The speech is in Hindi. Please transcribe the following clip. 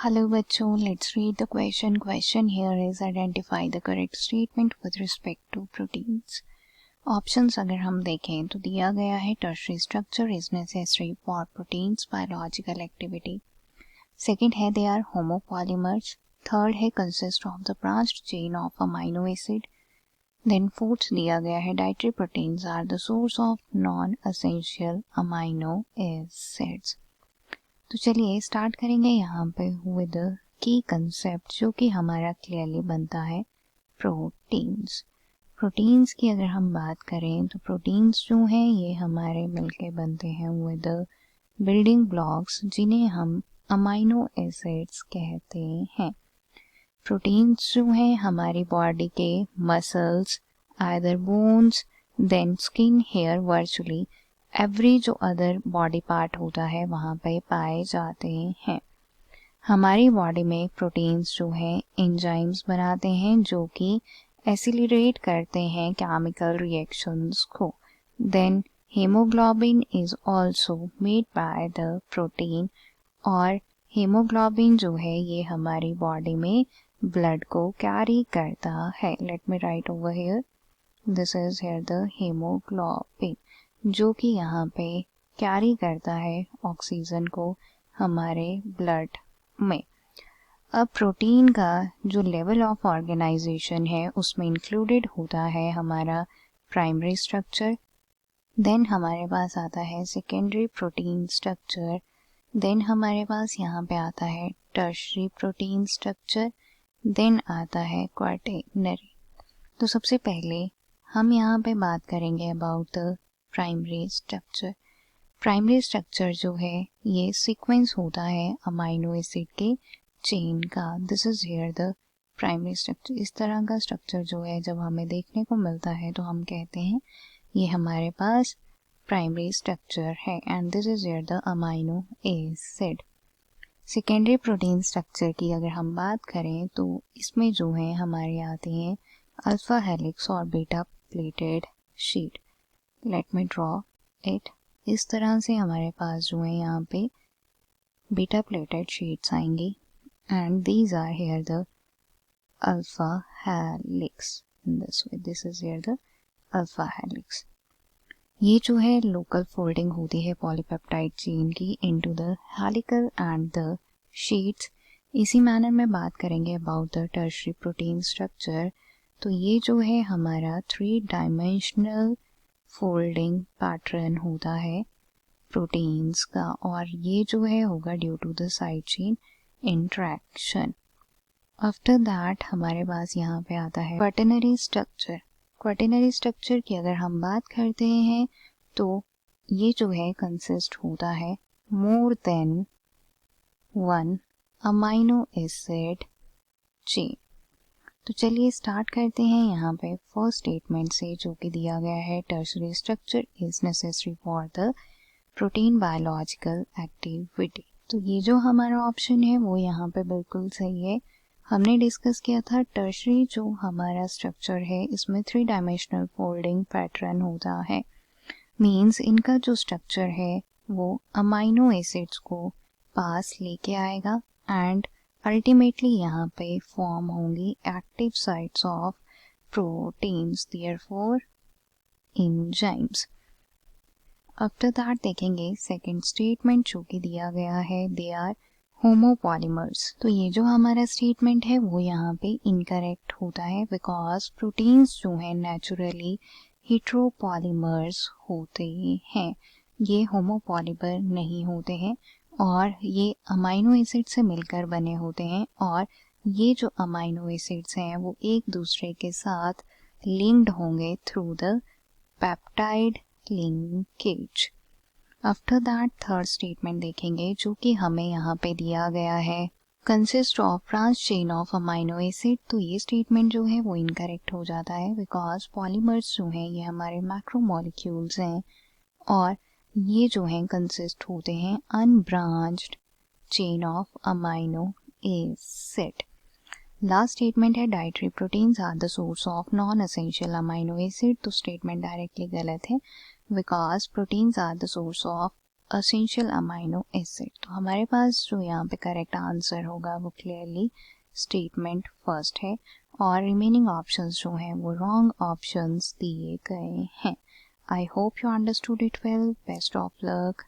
Hello बच्चों, let's read the question. Question here is identify the correct statement with respect to proteins. Options अगर हम देखें तो दिया गया है tertiary structure is necessary for proteins biological activity. Second है they are homopolymers. Third है consist of the branched chain of amino acid. Then fourth दिया गया है dietary proteins are the source of non-essential amino acids. तो चलिए स्टार्ट करेंगे यहाँ पे विद की कंसेप्ट जो कि हमारा क्लियरली बनता है प्रोटीन्स। प्रोटीन्स की अगर हम बात करें तो प्रोटीन्स जो हैं ये हमारे मिलके बनते हैं विद बिल्डिंग ब्लॉक्स जिन्हें हम अमाइनो एसिड्स कहते हैं। प्रोटीन्स जो हैं हमारी बॉडी के muscles, either bones, then skin, hair, virtually every जो अदर बॉडी पार्ट होता है वहाँ पे पाए जाते हैं। हमारी बॉडी में प्रोटीन्स जो हैं एंजाइम्स बनाते हैं जो कि एसिलरेट करते हैं केमिकल रिएक्शंस को। Then haemoglobin is also made by the protein और हीमोग्लोबिन जो है ये हमारी बॉडी में ब्लड को कैरी करता है। Let me right over here, this is here the haemoglobin जो कि यहाँ पे कैरी करता है ऑक्सीजन को हमारे ब्लड में। अब प्रोटीन का जो लेवल ऑफ ऑर्गेनाइजेशन है उसमें इंक्लूडेड होता है हमारा प्राइमरी स्ट्रक्चर, देन हमारे पास आता है सेकेंडरी प्रोटीन स्ट्रक्चर, देन हमारे पास यहाँ पे आता है टर्शरी प्रोटीन स्ट्रक्चर, देन आता है क्वार्टेनरी। तो सबसे पहले हम यहाँ पे बात करेंगे about the primary structure. Primary structure जो है ये सीक्वेंस होता है अमाइनो एसिड के चेन का। This is here the primary structure. इस तरह का स्ट्रक्चर जो है जब हमें देखने को मिलता है तो हम कहते हैं ये हमारे पास प्राइमरी स्ट्रक्चर है and this is here the amino acid. Secondary protein structure की अगर हम बात करें तो इसमें जो है हमारे आते हैं अल्फा हेलिक्स और beta pleated sheet. Let me draw it. इस तरह से हमारे पास जो है यहाँ पे बीटा प्लेटेड शीट्स आएंगी and these are here the alpha helix in this way. This is here the alpha helix. ये जो है लोकल फोल्डिंग होती है पॉलीपेप्टाइड चेन की into the helical and the sheets. इसी मैनर में बात करेंगे about the tertiary protein structure. तो ये जो है हमारा 3 डायमेंशनल फोल्डिंग पैटर्न होता है प्रोटीन्स का और ये जो है होगा due to the side chain interaction. After that हमारे पास यहाँ पे आता है क्वार्टेनरी स्ट्रक्चर। क्वार्टेनरी स्ट्रक्चर की अगर हम बात करते हैं तो ये जो है कंसिस्ट होता है more than 1 amino acid chain. तो चलिए स्टार्ट करते हैं यहाँ पे फर्स्ट स्टेटमेंट से जो कि दिया गया है tertiary structure is necessary for the protein biological activity. तो ये जो हमारा ऑप्शन है वो यहाँ पे बिल्कुल सही है। हमने डिस्कस किया था टर्शरी जो हमारा स्ट्रक्चर है इसमें 3 डायमेंशनल फोल्डिंग पैटर्न होता है। मीन्स इनका जो स्ट्रक्चर है वो अमाइनो एसिड्स को पास लेके आएगा एंड अल्टीमेटली यहाँ पे फॉर्म होंगी active sites of proteins, therefore enzymes. After that देखेंगे सेकंड स्टेटमेंट जो कि दिया गया है दे आर होमोपॉलीमर्स। तो ये जो हमारा स्टेटमेंट है वो यहाँ पे इनकरेक्ट होता है बिकॉज प्रोटीन्स जो हैं नेचुरली हेट्रोपॉलीमर्स होते हैं, ये होमोपॉलीमर नहीं होते हैं और ये अमाइनो एसिड से मिलकर बने होते हैं और ये जो अमाइनो एसिड्स हैं वो एक दूसरे के साथ लिंक्ड होंगे through the peptide linkage. After that third statement देखेंगे जो कि हमें यहाँ पे दिया गया है consist of branch chain of amino acid. तो ये स्टेटमेंट जो है वो इनकरेक्ट हो जाता है बिकॉज पॉलीमर्स जो हैं ये हमारे मैक्रोमोलिक्यूल्स हैं और ये जो हैं कंसिस्ट होते हैं unbranched chain of amino acid. Last statement है dietary proteins are the source of non essential amino acid. तो स्टेटमेंट डायरेक्टली गलत है because proteins are the source of essential amino acid. तो हमारे पास जो यहाँ पे करेक्ट आंसर होगा वो क्लियरली स्टेटमेंट फर्स्ट है और रिमेनिंग ऑप्शंस जो हैं वो रॉन्ग ऑप्शंस दिए गए हैं। I hope you understood it well. Best of luck.